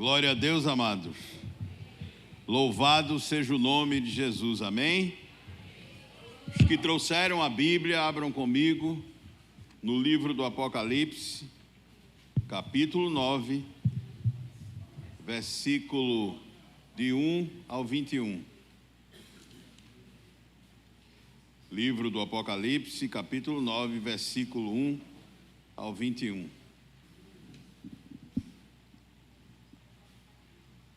Glória a Deus, amados. Louvado seja o nome de Jesus, amém? Os que trouxeram a Bíblia, abram comigo no livro do Apocalipse, capítulo 9, versículo de 1 ao 21. Livro do Apocalipse, capítulo 9, versículo 1 ao 21.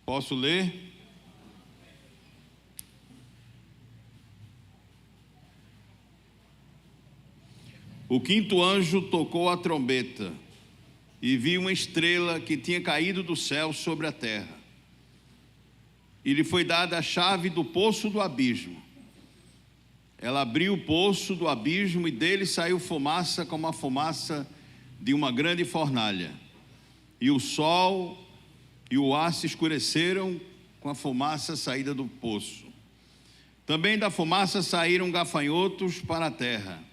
Posso ler? O quinto anjo tocou a trombeta e vi uma estrela que tinha caído do céu sobre a terra. E lhe foi dada a chave do poço do abismo. Ela abriu o poço do abismo e dele saiu fumaça como a fumaça de uma grande fornalha. E o sol e o ar se escureceram com a fumaça saída do poço. Também da fumaça saíram gafanhotos para a terra.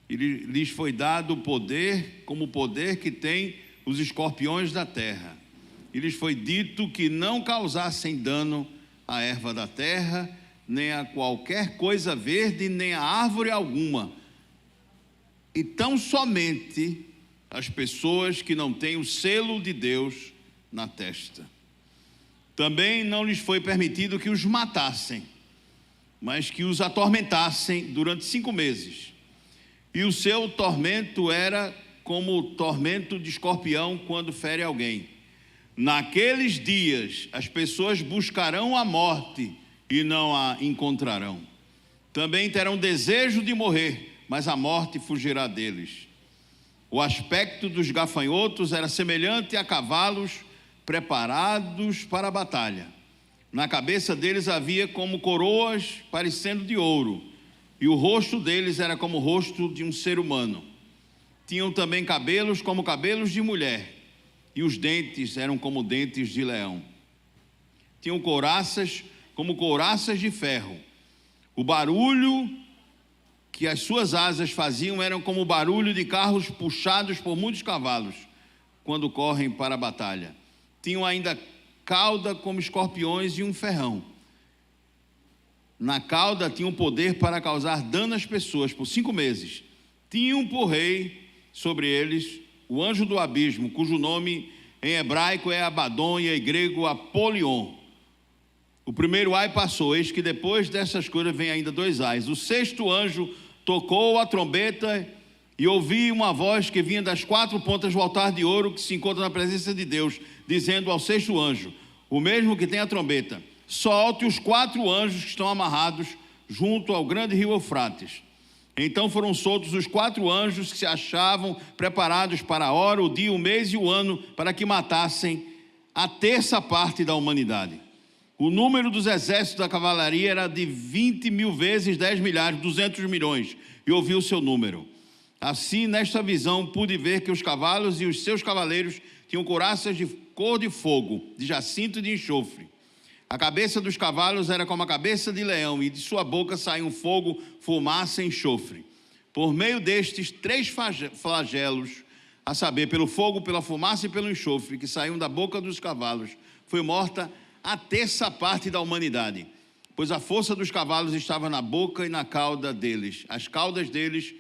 E lhes foi dado o poder, como o poder que tem os escorpiões da terra. E lhes foi dito que não causassem dano à erva da terra, nem a qualquer coisa verde, nem a árvore alguma. E tão somente as pessoas que não têm o selo de Deus na testa. Também não lhes foi permitido que os matassem, mas que os atormentassem durante 5 meses. E o seu tormento era como o tormento de escorpião quando fere alguém. Naqueles dias as pessoas buscarão a morte e não a encontrarão. Também terão desejo de morrer, mas a morte fugirá deles. O aspecto dos gafanhotos era semelhante a cavalos preparados para a batalha. Na cabeça deles havia como coroas parecendo de ouro, e o rosto deles era como o rosto de um ser humano. Tinham também cabelos como cabelos de mulher, e os dentes eram como dentes de leão. Tinham couraças como couraças de ferro. O barulho que as suas asas faziam eram como o barulho de carros puxados por muitos cavalos, quando correm para a batalha. Tinham ainda cauda como escorpiões e um ferrão. Na cauda tinham poder para causar dano às pessoas por 5 meses. Tinham por rei sobre eles o anjo do abismo, cujo nome em hebraico é Abaddon e em grego Apolion. O primeiro ai passou, eis que depois dessas coisas vem ainda 2 ais. O 6º anjo tocou a trombeta e ouvi uma voz que vinha das 4 pontas do altar de ouro que se encontra na presença de Deus, dizendo ao 6º anjo, o mesmo que tem a trombeta: solte os 4 anjos que estão amarrados junto ao grande rio Eufrates. Então foram soltos os 4 anjos que se achavam preparados para a hora, o dia, o mês e o ano, para que matassem a 1/3 parte da humanidade. O número dos exércitos da cavalaria era de 20.000 vezes 10 milhares, 200 milhões, e ouvi o seu número. Assim, nesta visão, pude ver que os cavalos e os seus cavaleiros tinham couraças de cor de fogo, de jacinto e de enxofre. A cabeça dos cavalos era como a cabeça de leão, e de sua boca saíam fogo, fumaça e enxofre. Por meio destes 3 flagelos, a saber, pelo fogo, pela fumaça e pelo enxofre, que saíam da boca dos cavalos, foi morta a 1/3 parte da humanidade, pois a força dos cavalos estava na boca e na cauda deles. As caudas deles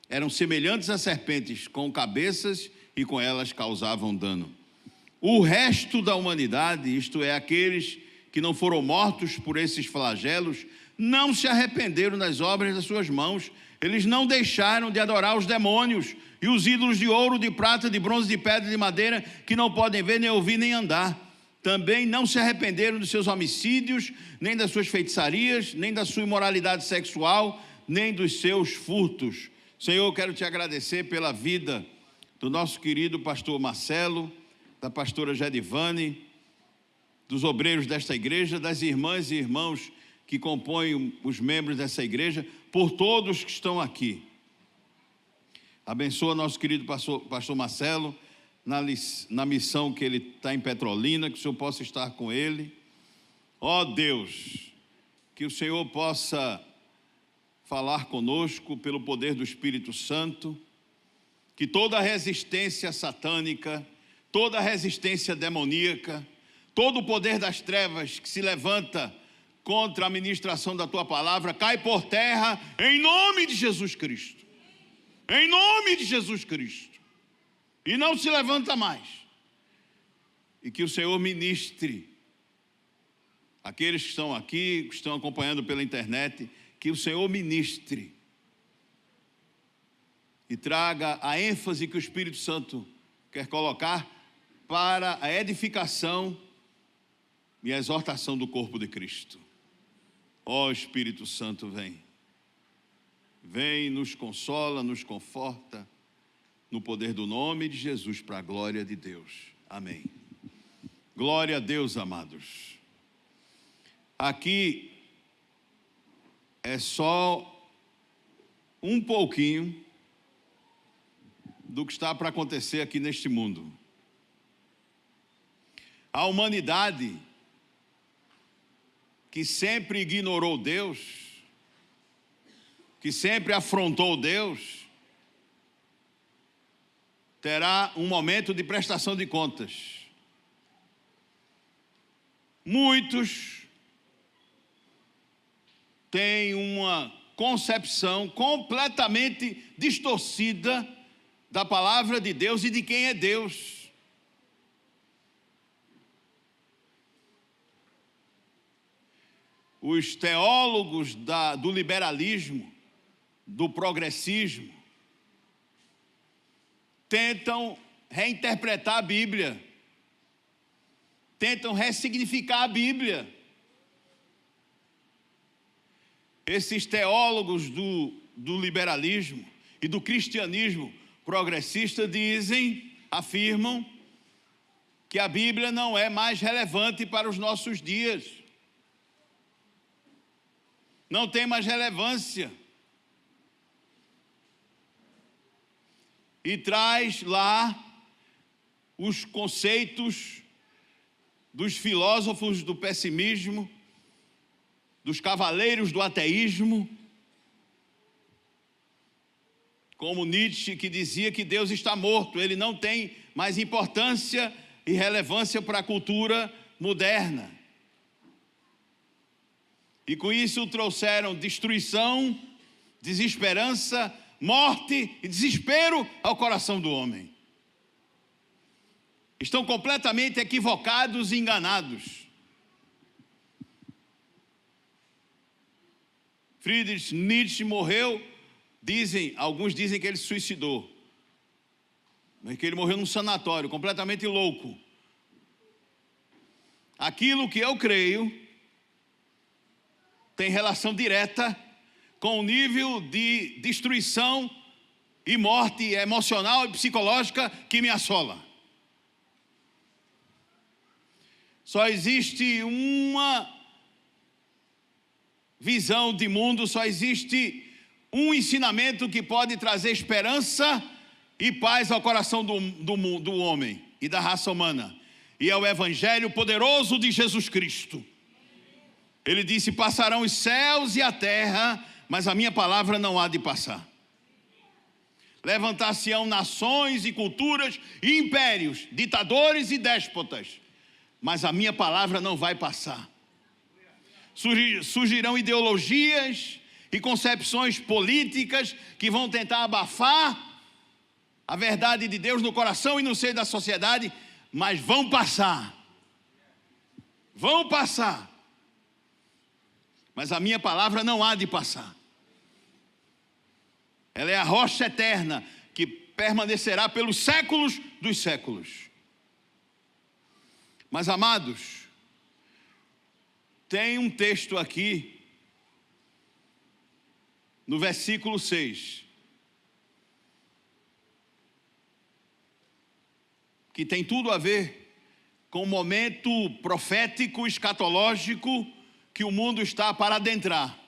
eram semelhantes a serpentes, com cabeças, e com elas causavam dano. O resto da humanidade, isto é, aqueles que não foram mortos por esses flagelos, não se arrependeram das obras das suas mãos. Eles não deixaram de adorar os demônios e os ídolos de ouro, de prata, de bronze, de pedra e de madeira, que não podem ver, nem ouvir, nem andar. Também não se arrependeram dos seus homicídios, nem das suas feitiçarias, nem da sua imoralidade sexual, nem dos seus furtos. Senhor, eu quero te agradecer pela vida do nosso querido pastor Marcelo, da pastora Gedivane, dos obreiros desta igreja, das irmãs e irmãos que compõem os membros dessa igreja, por todos que estão aqui. Abençoa nosso querido pastor Marcelo na missão que ele está em Petrolina, que o Senhor possa estar com ele. Ó Deus, que o Senhor possa falar conosco pelo poder do Espírito Santo, que toda resistência satânica, toda resistência demoníaca, Todo o poder das trevas que se levanta contra a ministração da tua palavra cai por terra em nome de Jesus Cristo. Em nome de Jesus Cristo. E não se levanta mais. E que o Senhor ministre aqueles que estão aqui, que estão acompanhando pela internet, que o Senhor ministre e traga a ênfase que o Espírito Santo quer colocar para a edificação e a exortação do corpo de Cristo. Ó Espírito Santo, vem. Vem, nos consola, nos conforta, no poder do nome de Jesus, para a glória de Deus. Amém. Glória a Deus, amados. Aqui é só um pouquinho do que está para acontecer aqui neste mundo. A humanidade, que sempre ignorou Deus, que sempre afrontou Deus, terá um momento de prestação de contas. Muitos têm uma concepção completamente distorcida da palavra de Deus e de quem é Deus. Os teólogos do liberalismo, do progressismo, tentam reinterpretar a Bíblia, tentam ressignificar a Bíblia. Esses teólogos do liberalismo e do cristianismo progressista afirmam que a Bíblia não é mais relevante para os nossos dias. Não tem mais relevância. E traz lá os conceitos dos filósofos do pessimismo, dos cavaleiros do ateísmo, como Nietzsche, que dizia que Deus está morto, ele não tem mais importância e relevância para a cultura moderna. E com isso trouxeram destruição, desesperança, morte e desespero ao coração do homem. Estão completamente equivocados e enganados. Friedrich Nietzsche morreu, alguns dizem que ele se suicidou, mas que ele morreu num sanatório, completamente louco. Aquilo que eu creio tem relação direta com o nível de destruição e morte emocional e psicológica que me assola. Só existe uma visão de mundo, só existe um ensinamento que pode trazer esperança e paz ao coração do homem e da raça humana. E é o Evangelho poderoso de Jesus Cristo. Ele disse: passarão os céus e a terra, mas a minha palavra não há de passar. Levantar-se-ão nações e culturas e impérios, ditadores e déspotas, mas a minha palavra não vai passar. Surgirão ideologias e concepções políticas que vão tentar abafar a verdade de Deus no coração e no seio da sociedade, mas vão passar. Vão passar. Mas a minha palavra não há de passar. Ela é a rocha eterna que permanecerá pelos séculos dos séculos. Mas, amados, tem um texto aqui, no versículo 6, que tem tudo a ver com o momento profético, escatológico, que o mundo está para adentrar.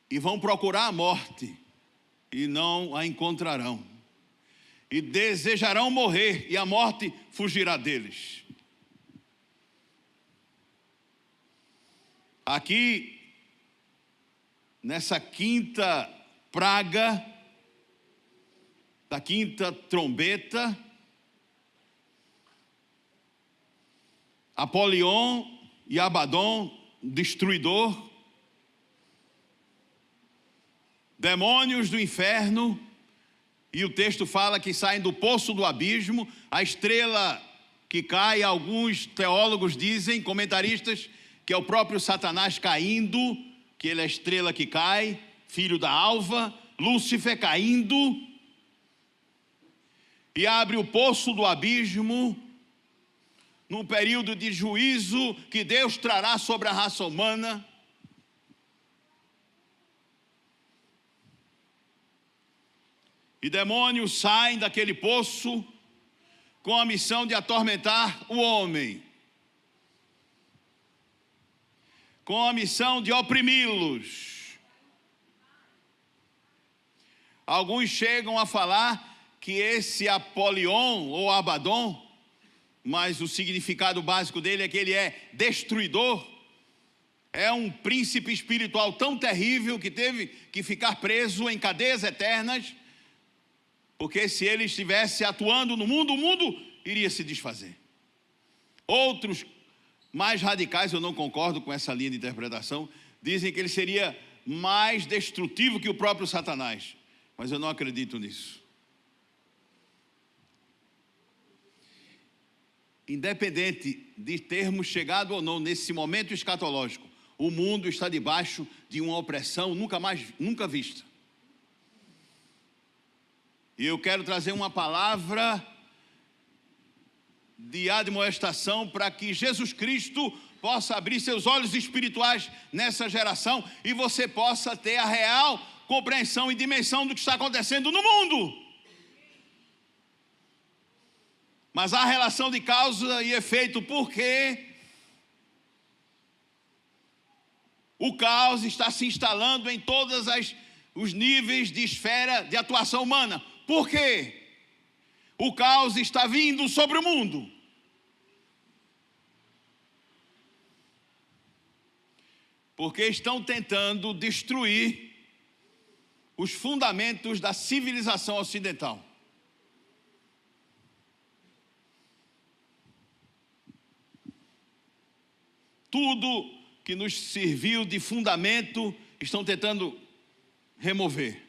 E vão procurar a morte, e não a encontrarão. E desejarão morrer, e a morte fugirá deles. Aqui, nessa quinta praga, da quinta trombeta, Apolion e Abaddon, destruidor, demônios do inferno, e o texto fala que saem do poço do abismo, a estrela que cai, alguns teólogos dizem, comentaristas, que é o próprio Satanás caindo, que ele é a estrela que cai, filho da alva, Lúcifer caindo, e abre o poço do abismo, num período de juízo que Deus trará sobre a raça humana. E demônios saem daquele poço com a missão de atormentar o homem, com a missão de oprimi-los. Alguns chegam a falar que esse Apolion ou Abaddon, mas o significado básico dele é que ele é destruidor, é um príncipe espiritual tão terrível que teve que ficar preso em cadeias eternas, porque se ele estivesse atuando no mundo, o mundo iria se desfazer. Outros mais radicais, eu não concordo com essa linha de interpretação, dizem que ele seria mais destrutivo que o próprio Satanás, mas eu não acredito nisso. Independente de termos chegado ou não nesse momento escatológico, o mundo está debaixo de uma opressão nunca vista. E eu quero trazer uma palavra de admoestação para que Jesus Cristo possa abrir seus olhos espirituais nessa geração e você possa ter a real compreensão e dimensão do que está acontecendo no mundo. Mas há relação de causa e efeito, porque o caos está se instalando em todos os níveis de esfera de atuação humana. Por quê? O caos está vindo sobre o mundo. Porque estão tentando destruir os fundamentos da civilização ocidental. Tudo que nos serviu de fundamento estão tentando remover.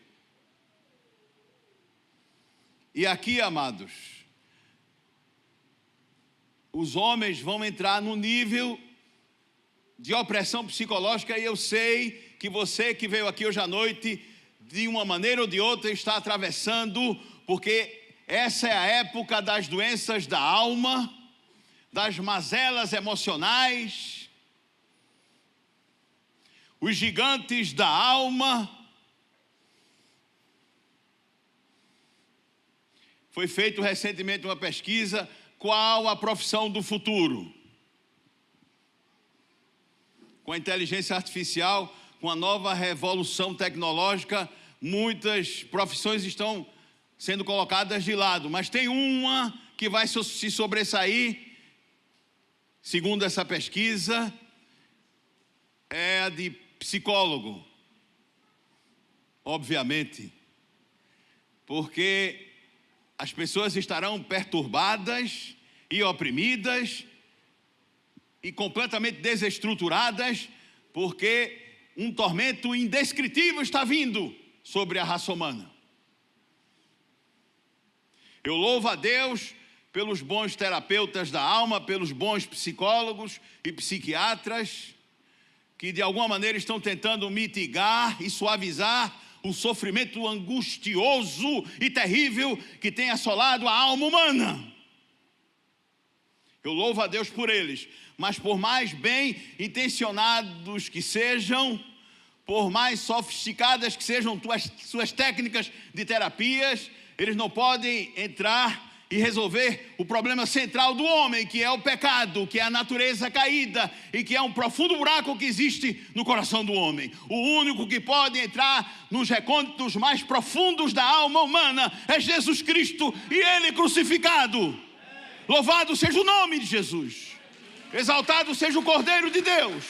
E aqui, amados, os homens vão entrar no nível de opressão psicológica, e eu sei que você que veio aqui hoje à noite, de uma maneira ou de outra, está atravessando, porque essa é a época das doenças da alma, das mazelas emocionais, os gigantes da alma. Foi feito recentemente uma pesquisa, qual a profissão do futuro? Com a inteligência artificial, com a nova revolução tecnológica, muitas profissões estão sendo colocadas de lado, mas tem uma que vai se sobressair, segundo essa pesquisa, é a de psicólogo. Obviamente, porque as pessoas estarão perturbadas e oprimidas e completamente desestruturadas, porque um tormento indescritível está vindo sobre a raça humana. Eu louvo a Deus pelos bons terapeutas da alma, pelos bons psicólogos e psiquiatras, que de alguma maneira estão tentando mitigar e suavizar o sofrimento angustioso e terrível que tem assolado a alma humana. Eu louvo a Deus por eles, mas por mais bem intencionados que sejam, por mais sofisticadas que sejam suas técnicas de terapias, eles não podem entrar e resolver o problema central do homem, que é o pecado, que é a natureza caída e que é um profundo buraco que existe no coração do homem. O único que pode entrar nos recônditos mais profundos da alma humana é Jesus Cristo e Ele crucificado. Louvado seja o nome de Jesus, exaltado seja o Cordeiro de Deus.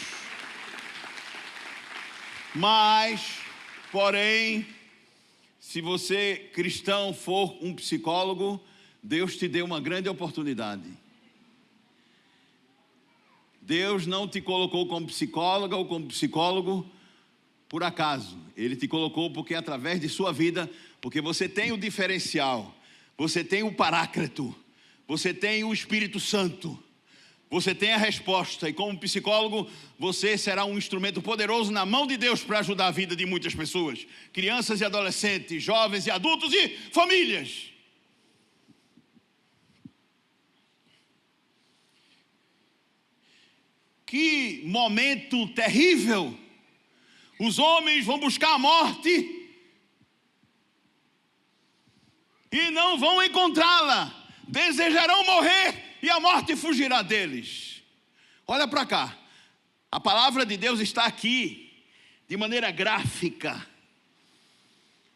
Mas, porém, Se você, cristão, for um psicólogo, Deus te deu uma grande oportunidade. Deus não te colocou como psicóloga ou como psicólogo por acaso. Ele te colocou porque através de sua vida, porque você tem o diferencial, você tem o Paráclito, você tem o Espírito Santo, você tem a resposta. E como psicólogo, você será um instrumento poderoso na mão de Deus para ajudar a vida de muitas pessoas. Crianças e adolescentes, jovens e adultos e famílias. Que momento terrível! Os homens vão buscar a morte e não vão encontrá-la. Desejarão morrer e a morte fugirá deles. Olha para cá. A palavra de Deus está aqui de maneira gráfica,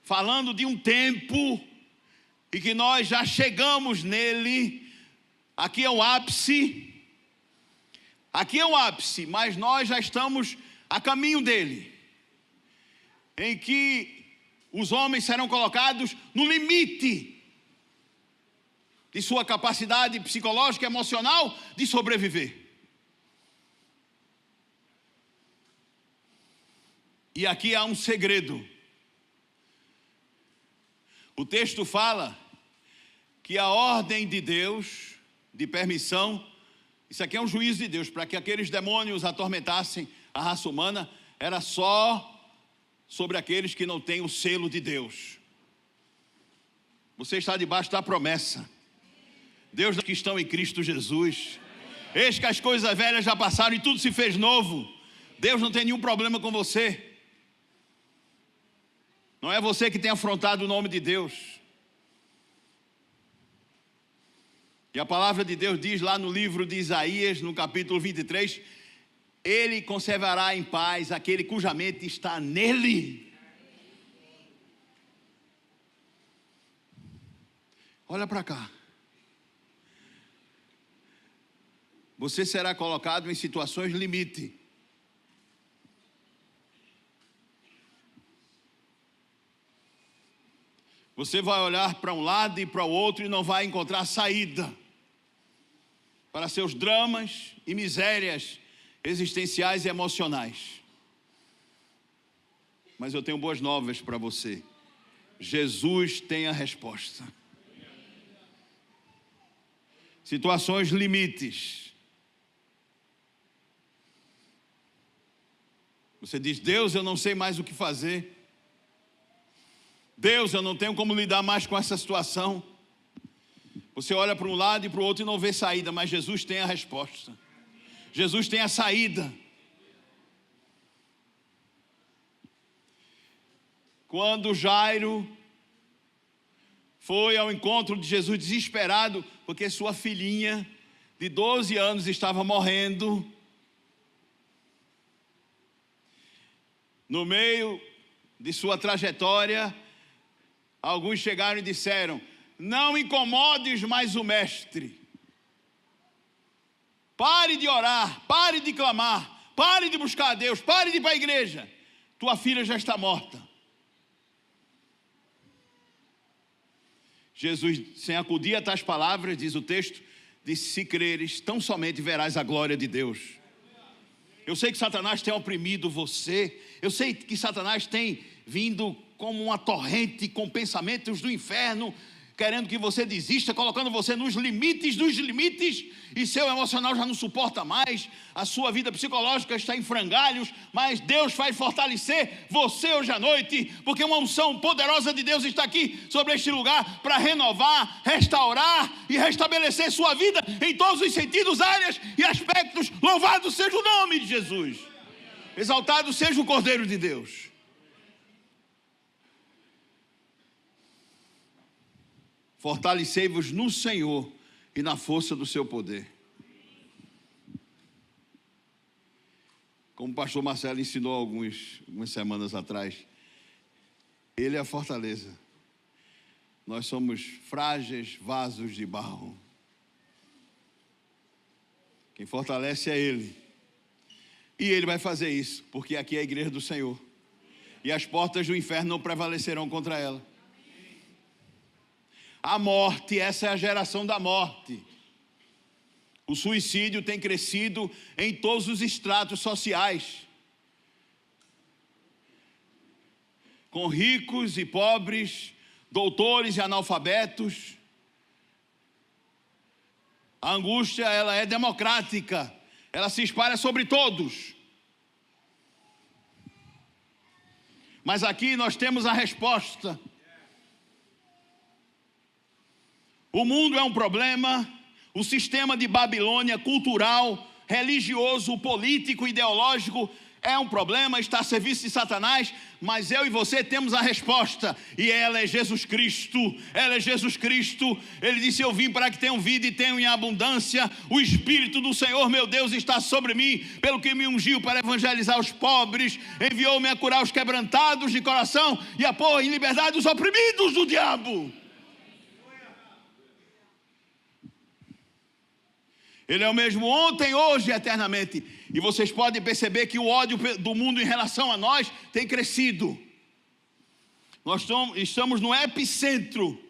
falando de um tempo e que nós já chegamos nele. Aqui é o ápice. Aqui é o ápice, mas nós já estamos a caminho dele, em que os homens serão colocados no limite de sua capacidade psicológica e emocional de sobreviver. E aqui há um segredo. O texto fala que a ordem de Deus, de permissão, isso aqui é um juízo de Deus, para que aqueles demônios atormentassem a raça humana, era só sobre aqueles que não têm o selo de Deus. Você está debaixo da promessa. Deus que estão em Cristo Jesus. Eis que as coisas velhas já passaram e tudo se fez novo. Deus não tem nenhum problema com você. Não é você que tem afrontado o nome de Deus. E a palavra de Deus diz lá no livro de Isaías, no capítulo 23, Ele conservará em paz aquele cuja mente está nele. Olha para cá. Você será colocado em situações limite. Você vai olhar para um lado e para o outro e não vai encontrar saída para seus dramas e misérias existenciais e emocionais. Mas eu tenho boas novas para você. Jesus tem a resposta. Situações limites. Você diz: Deus, eu não sei mais o que fazer. Deus, eu não tenho como lidar mais com essa situação. Você olha para um lado e para o outro e não vê saída, mas Jesus tem a resposta. Jesus tem a saída. Quando Jairo foi ao encontro de Jesus desesperado, porque sua filhinha de 12 anos estava morrendo, no meio de sua trajetória, alguns chegaram e disseram: não incomodes mais o mestre. Pare de orar, pare de clamar, pare de buscar a Deus, pare de ir para a igreja. Tua filha já está morta. Jesus, sem acudir a tais palavras, diz o texto, disse: se creres, tão somente verás a glória de Deus. Eu sei que Satanás tem oprimido você. Eu sei que Satanás tem vindo como uma torrente com pensamentos do inferno, querendo que você desista, colocando você nos limites dos limites, e seu emocional já não suporta mais, a sua vida psicológica está em frangalhos, mas Deus vai fortalecer você hoje à noite, porque uma unção poderosa de Deus está aqui sobre este lugar, para renovar, restaurar e restabelecer sua vida em todos os sentidos, áreas e aspectos. Louvado seja o nome de Jesus, exaltado seja o Cordeiro de Deus. Fortalecei-vos no Senhor e na força do seu poder. Como o pastor Marcelo ensinou algumas semanas atrás, Ele é a fortaleza. Nós somos frágeis vasos de barro. Quem fortalece é Ele. E Ele vai fazer isso, porque aqui é a igreja do Senhor. E as portas do inferno não prevalecerão contra ela. A morte, essa é a geração da morte. O suicídio tem crescido em todos os estratos sociais, com ricos e pobres, doutores e analfabetos. A angústia, ela é democrática, ela se espalha sobre todos. Mas aqui nós temos a resposta. O mundo é um problema, o sistema de Babilônia cultural, religioso, político, ideológico é um problema, está a serviço de Satanás, mas eu e você temos a resposta, e ela é Jesus Cristo. Ela é Jesus Cristo. Ele disse: eu vim para que tenham vida e tenham em abundância. O Espírito do Senhor meu Deus está sobre mim, pelo que me ungiu para evangelizar os pobres, enviou-me a curar os quebrantados de coração e a pôr em liberdade os oprimidos do diabo. Ele é o mesmo ontem, hoje e eternamente. E vocês podem perceber que o ódio do mundo em relação a nós tem crescido. Nós estamos no epicentro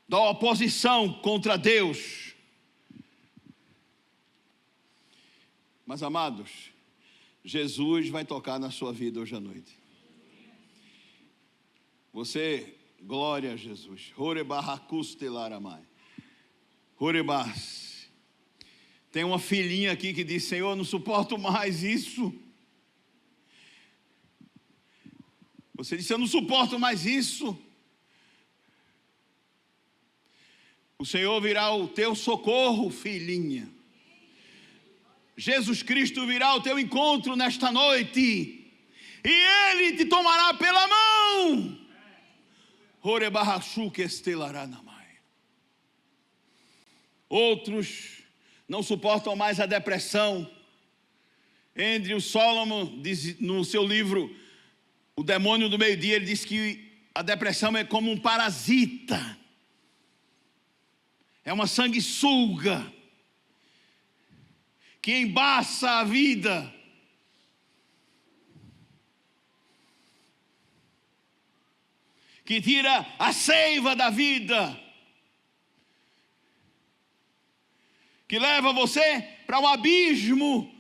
da oposição contra Deus. Mas, amados, Jesus vai tocar na sua vida hoje à noite. Você... Glória a Jesus. Horebas. Tem uma filhinha aqui que diz: Senhor, não suporto mais isso. Você disse: eu não suporto mais isso. O Senhor virá o teu socorro, filhinha. Jesus Cristo virá ao teu encontro nesta noite, e Ele te tomará pela mão. Outros não suportam mais a depressão. Andrew Solomon diz no seu livro O Demônio do Meio-Dia, ele diz que a depressão é como um parasita, é uma sanguessuga que embaça a vida. Que tira a seiva da vida, que leva você para um abismo.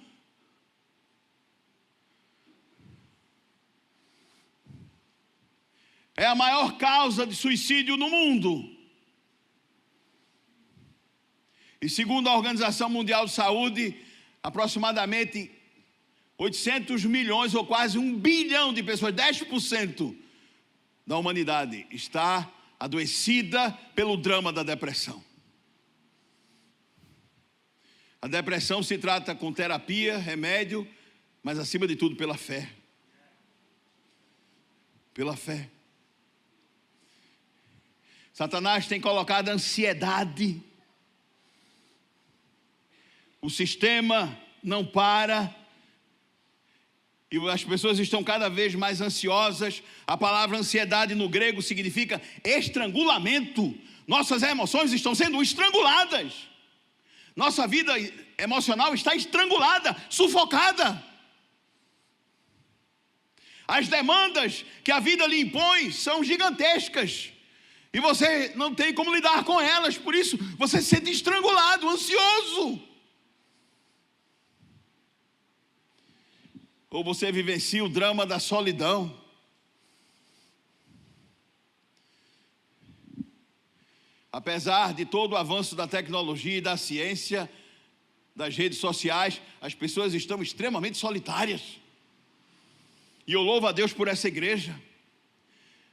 É a maior causa de suicídio no mundo. E segundo a Organização Mundial de Saúde, aproximadamente 800 milhões ou quase 1 bilhão de pessoas, 10% da humanidade está adoecida pelo drama da depressão. A depressão se trata com terapia, remédio, mas acima de tudo pela fé. Pela fé. Satanás tem colocado ansiedade. O sistema não para. E as pessoas estão cada vez mais ansiosas. A palavra ansiedade no grego significa estrangulamento. Nossas emoções estão sendo estranguladas. Nossa vida emocional está estrangulada, sufocada. As demandas que a vida lhe impõe são gigantescas. E você não tem como lidar com elas. Por isso, você se sente estrangulado, ansioso. Ou você vivencia o drama da solidão. Apesar de todo o avanço da tecnologia e da ciência, das redes sociais, as pessoas estão extremamente solitárias. E eu louvo a Deus por essa igreja,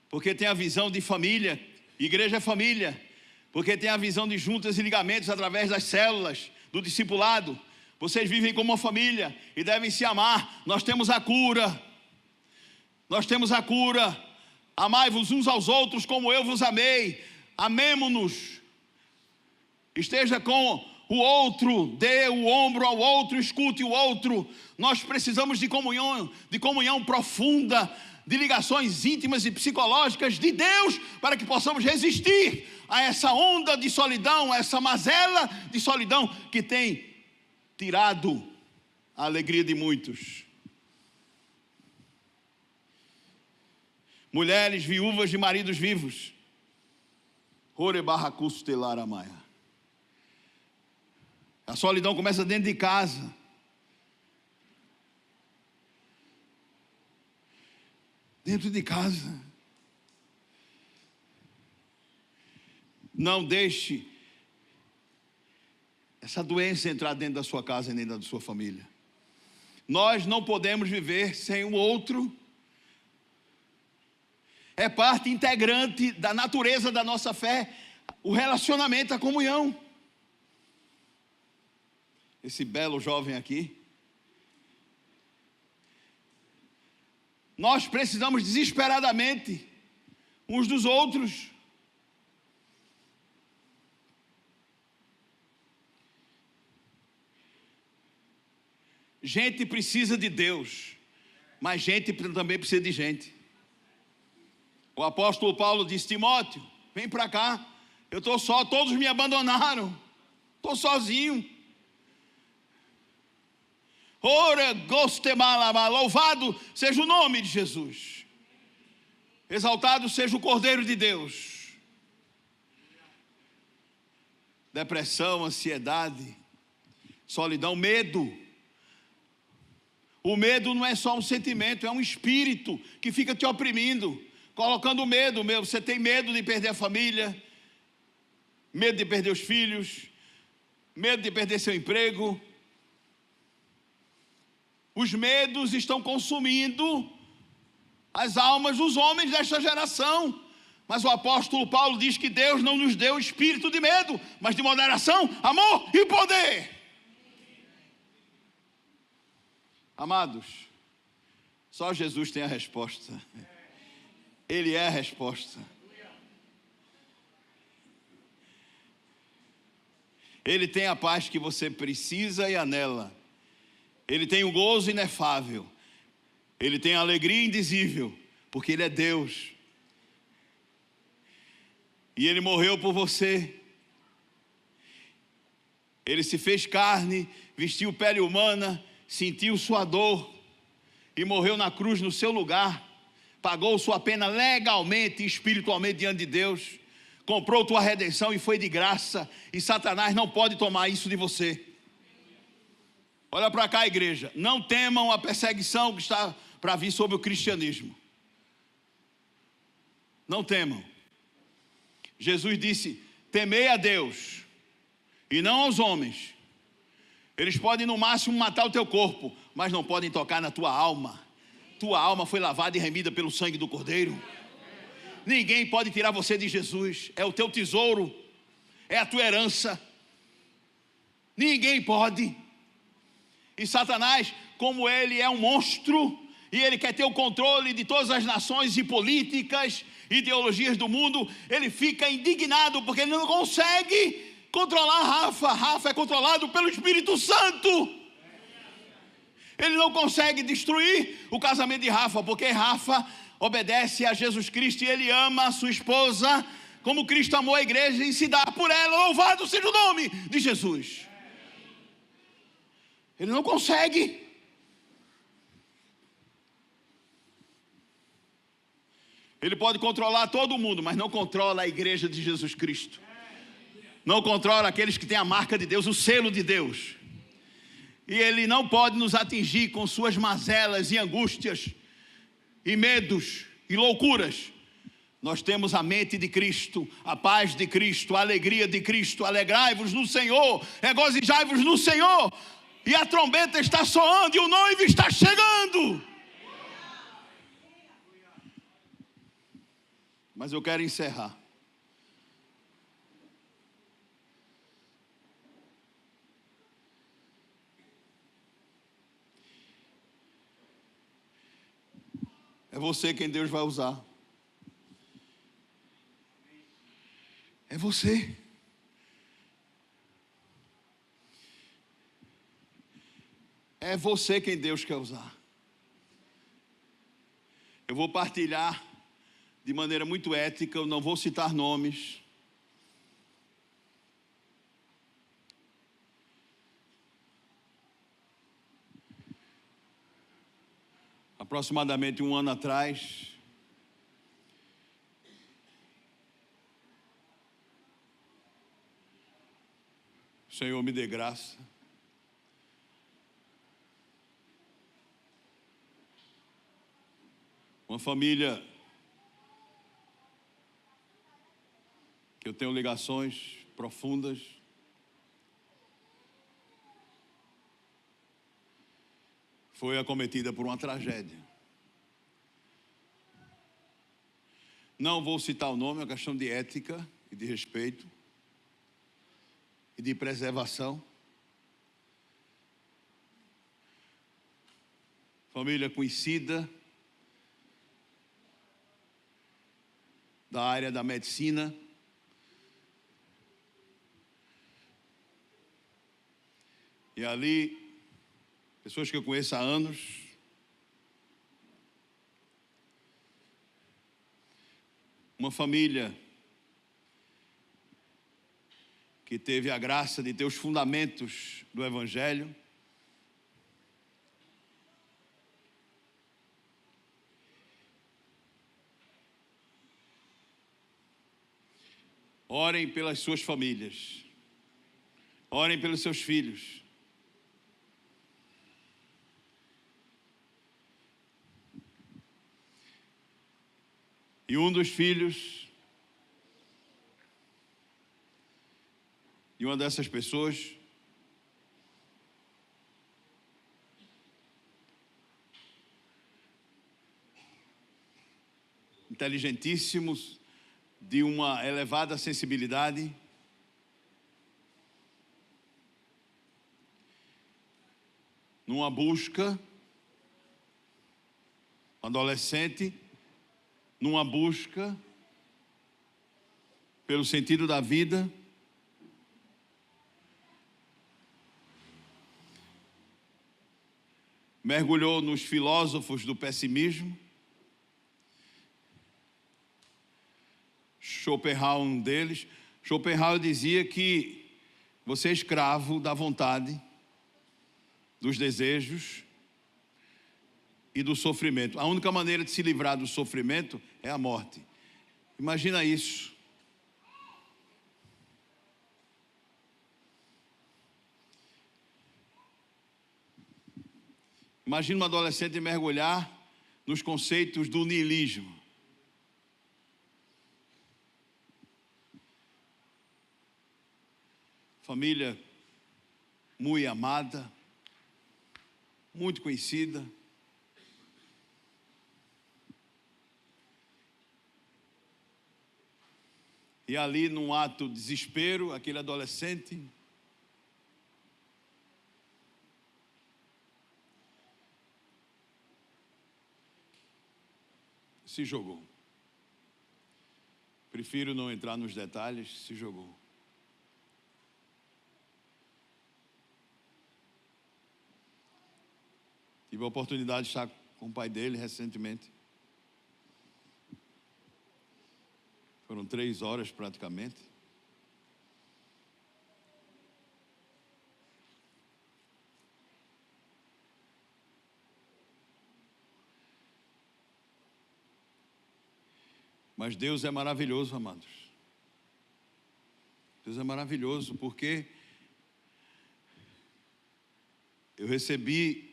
porque tem a visão de família. Igreja é família, porque tem a visão de juntas e ligamentos através das células, do discipulado. Vocês vivem como uma família e devem se amar. Nós temos a cura. Nós temos a cura. Amai-vos uns aos outros como eu vos amei. Amemo-nos. Esteja com o outro, dê o ombro ao outro, escute o outro. Nós precisamos de comunhão profunda, de ligações íntimas e psicológicas de Deus, para que possamos resistir a essa onda de solidão, a essa mazela de solidão que tem tirado a alegria de muitos. mulheres viúvas de maridos vivos. A solidão começa dentro de casa. Dentro de casa. Não deixe essa doença entrar dentro da sua casa e dentro da sua família. Nós não podemos viver sem o outro. É parte integrante da natureza da nossa fé, o relacionamento, a comunhão. Esse belo jovem aqui. Nós precisamos desesperadamente uns dos outros. Gente precisa de Deus, mas gente também precisa de gente. O apóstolo Paulo disse: Timóteo, vem para cá, eu estou só, todos me abandonaram, estou sozinho. Ora, gostemalama, louvado seja o nome de Jesus, exaltado seja o Cordeiro de Deus. Depressão, ansiedade, solidão, medo. O medo não é só um sentimento, é um espírito que fica te oprimindo, colocando medo. Você tem medo de perder a família, medo de perder os filhos, medo de perder seu emprego. Os medos estão consumindo as almas dos homens desta geração. Mas o apóstolo Paulo diz que Deus não nos deu espírito de medo, mas de moderação, amor e poder. Amados, só Jesus tem a resposta. Ele é a resposta. Ele tem a paz que você precisa e anela. Ele tem o gozo inefável. Ele tem a alegria indizível, porque Ele é Deus. E Ele morreu por você. Ele se fez carne, vestiu pele humana, sentiu sua dor e morreu na cruz no seu lugar. Pagou sua pena legalmente e espiritualmente diante de Deus. Comprou tua redenção e foi de graça. E Satanás não pode tomar isso de você. Olha para cá, igreja. Não temam a perseguição que está para vir sobre o cristianismo. Não temam. Jesus disse: temei a Deus e não aos homens. Eles podem no máximo matar o teu corpo, mas não podem tocar na tua alma. Tua alma foi lavada e remida pelo sangue do Cordeiro. Ninguém pode tirar você de Jesus. É o teu tesouro, é a tua herança. Ninguém pode. E Satanás, como ele é um monstro, e ele quer ter o controle de todas as nações e políticas, ideologias do mundo, ele fica indignado porque ele não consegue controlar Rafa. Rafa é controlado pelo Espírito Santo. Ele não consegue destruir o casamento de Rafa, porque Rafa obedece a Jesus Cristo e ele ama a sua esposa como Cristo amou a igreja e se dá por ela. Louvado seja o nome de Jesus. Ele não consegue. Ele pode controlar todo mundo, mas não controla a igreja de Jesus Cristo. Não controla aqueles que têm a marca de Deus, o selo de Deus. E ele não pode nos atingir com suas mazelas e angústias, e medos, e loucuras. Nós temos a mente de Cristo, a paz de Cristo, a alegria de Cristo. Alegrai-vos no Senhor, regozijai-vos no Senhor. E a trombeta está soando e o noivo está chegando. Mas eu quero encerrar. É você quem Deus vai usar. É você. É você quem Deus quer usar. Eu vou partilhar de maneira muito ética, eu não vou citar nomes. Aproximadamente um ano atrás, Senhor me dê graça. Uma família que eu tenho ligações profundas. Foi acometida por uma tragédia. Não vou citar o nome, é uma questão de ética e de respeito e de preservação. Família conhecida da área da medicina. E ali, pessoas que eu conheço há anos, uma família que teve a graça de ter os fundamentos do Evangelho, orem pelas suas famílias, orem pelos seus filhos. E um dos filhos de uma dessas pessoas inteligentíssimos, de uma elevada sensibilidade, numa busca, adolescente, numa busca pelo sentido da vida, mergulhou nos filósofos do pessimismo. Schopenhauer, um deles. Schopenhauer dizia que você é escravo da vontade, dos desejos e do sofrimento. A única maneira de se livrar do sofrimento é a morte. Imagina isso. Imagina um adolescente mergulhar nos conceitos do niilismo. Família muito amada, muito conhecida. E ali, num ato de desespero, aquele adolescente se jogou. Prefiro não entrar nos detalhes, se jogou. Tive a oportunidade de estar com o pai dele recentemente. Foram 3 horas praticamente. Mas Deus é maravilhoso, amados. Deus é maravilhoso porque eu recebi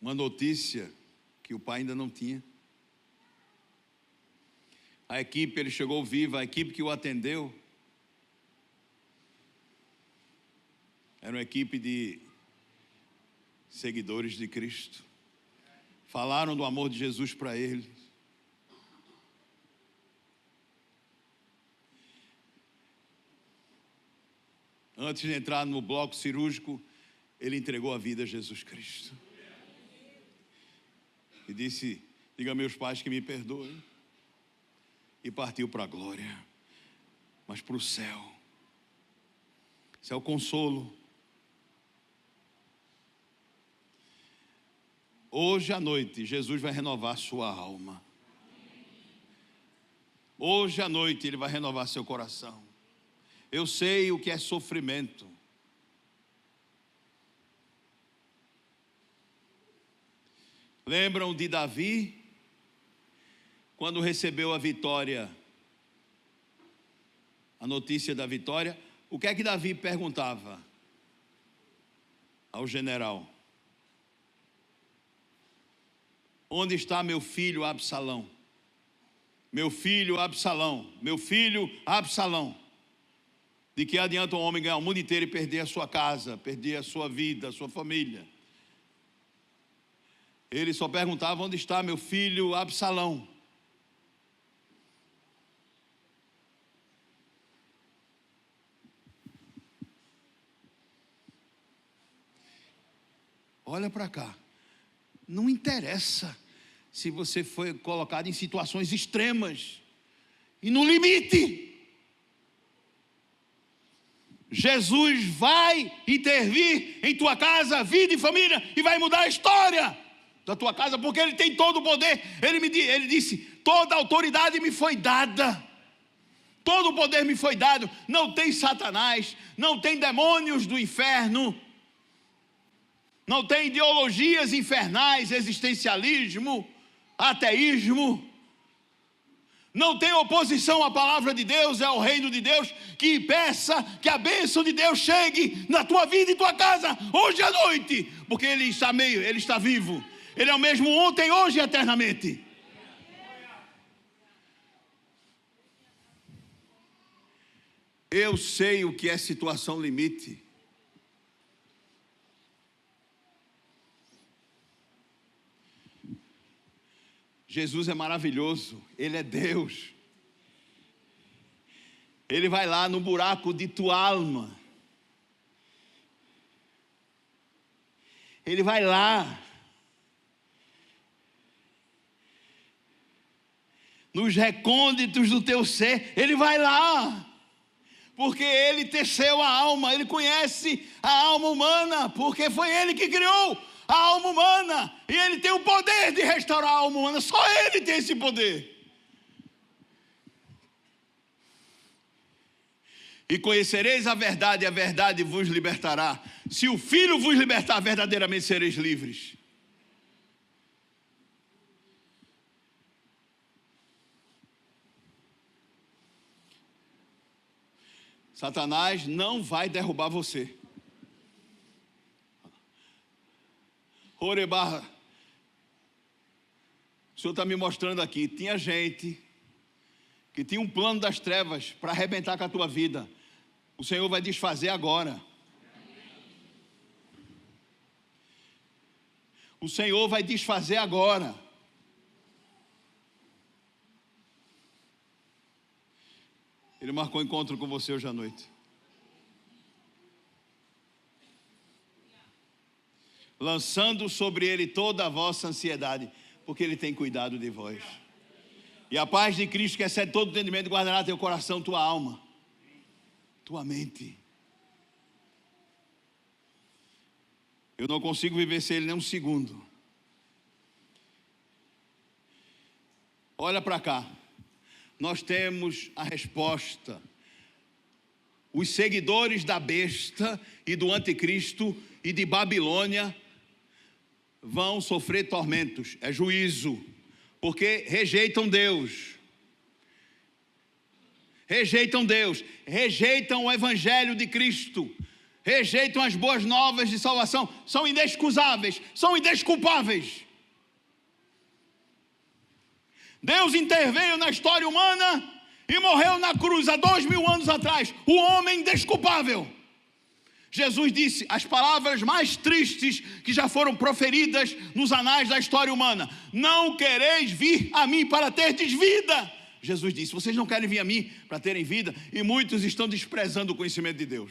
uma notícia que o pai ainda não tinha. A equipe, ele chegou viva, a equipe que o atendeu era uma equipe de seguidores de Cristo. Falaram do amor de Jesus para ele. Antes de entrar no bloco cirúrgico, ele entregou a vida a Jesus Cristo. E disse: diga a meus pais que me perdoem. E partiu para a glória, mas para o céu. Esse é o consolo. Hoje à noite, Jesus vai renovar sua alma. Hoje à noite, Ele vai renovar seu coração. Eu sei o que é sofrimento. Lembram de Davi? Quando recebeu a vitória a notícia da vitória, o que é que Davi perguntava ao general? Onde está meu filho Absalão? Meu filho Absalão, meu filho Absalão. De que adianta um homem ganhar o mundo inteiro e perder a sua casa, perder a sua vida, a sua família? Ele só perguntava: onde está meu filho Absalão? Olha para cá, não interessa se você foi colocado em situações extremas e no limite. Jesus vai intervir em tua casa, vida e família, e vai mudar a história da tua casa, porque Ele tem todo o poder. Ele disse: toda a autoridade me foi dada, todo o poder me foi dado. Não tem Satanás, não tem demônios do inferno, não tem ideologias infernais, existencialismo, ateísmo. Não tem oposição à palavra de Deus, é o reino de Deus, que peça que a bênção de Deus chegue na tua vida e tua casa, hoje à noite, porque Ele está vivo. Ele é o mesmo ontem, hoje e eternamente. Eu sei o que é situação limite. Jesus é maravilhoso, Ele é Deus. Ele vai lá no buraco de tua alma. Ele vai lá nos recônditos do teu ser. Ele vai lá, porque Ele teceu a alma. Ele conhece a alma humana, porque foi Ele que criou a alma humana, e Ele tem o poder de restaurar a alma humana. Só Ele tem esse poder. E conhecereis a verdade, e a verdade vos libertará. Se o Filho vos libertar, verdadeiramente sereis livres. Satanás não vai derrubar você. Orebarra, o Senhor está me mostrando aqui, tinha gente que tinha um plano das trevas para arrebentar com a tua vida. O Senhor vai desfazer agora. O Senhor vai desfazer agora. Ele marcou encontro com você hoje à noite. Lançando sobre Ele toda a vossa ansiedade, porque Ele tem cuidado de vós. E a paz de Cristo, que excede todo entendimento, guardará teu coração, tua alma, tua mente. Eu não consigo viver sem Ele nem um segundo. Olha para cá. Nós temos a resposta. Os seguidores da besta e do anticristo e de Babilônia vão sofrer tormentos, é juízo, porque rejeitam Deus, rejeitam o evangelho de Cristo, rejeitam as boas novas de salvação, são inexcusáveis, são indesculpáveis. Deus interveio na história humana e morreu na cruz há 2000 anos atrás, o homem indesculpável. Jesus disse as palavras mais tristes que já foram proferidas nos anais da história humana: não quereis vir a mim para terdes vida. Jesus disse: vocês não querem vir a mim para terem vida, e muitos estão desprezando o conhecimento de Deus.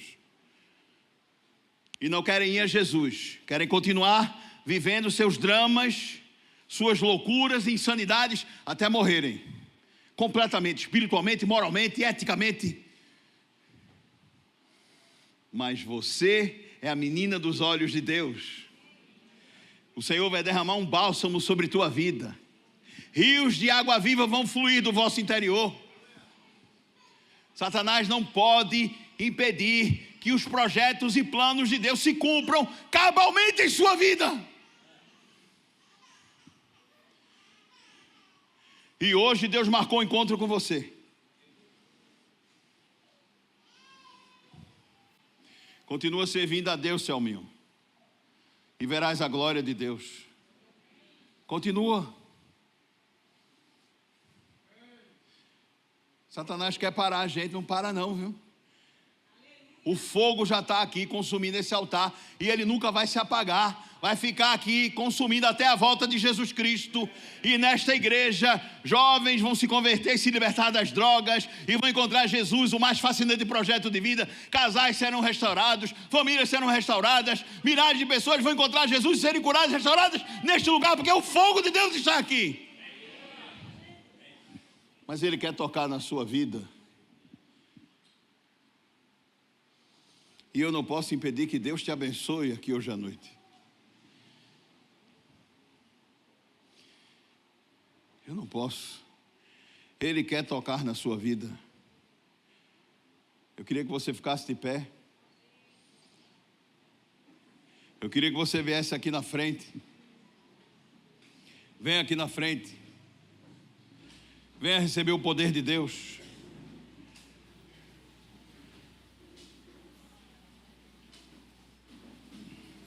E não querem ir a Jesus, querem continuar vivendo seus dramas, suas loucuras e insanidades até morrerem. Completamente, espiritualmente, moralmente, eticamente. Mas você é a menina dos olhos de Deus. O Senhor vai derramar um bálsamo sobre tua vida. Rios de água viva vão fluir do vosso interior. Satanás não pode impedir que os projetos e planos de Deus se cumpram cabalmente em sua vida. E hoje Deus marcou um encontro com você. Continua servindo a Deus, Selminho, e verás a glória de Deus. Continua. Satanás quer parar a gente, não para não, viu? O fogo já está aqui consumindo esse altar e ele nunca vai se apagar. Vai ficar aqui consumindo até a volta de Jesus Cristo. E nesta igreja, jovens vão se converter e se libertar das drogas e vão encontrar Jesus, o mais fascinante projeto de vida. Casais serão restaurados, famílias serão restauradas, milhares de pessoas vão encontrar Jesus e serem curadas e restauradas neste lugar, porque o fogo de Deus está aqui. Mas Ele quer tocar na sua vida. E eu não posso impedir que Deus te abençoe aqui hoje à noite. Eu não posso. Ele quer tocar na sua vida. Eu queria que você ficasse de pé. Eu queria que você viesse aqui na frente. Venha aqui na frente. Venha receber o poder de Deus.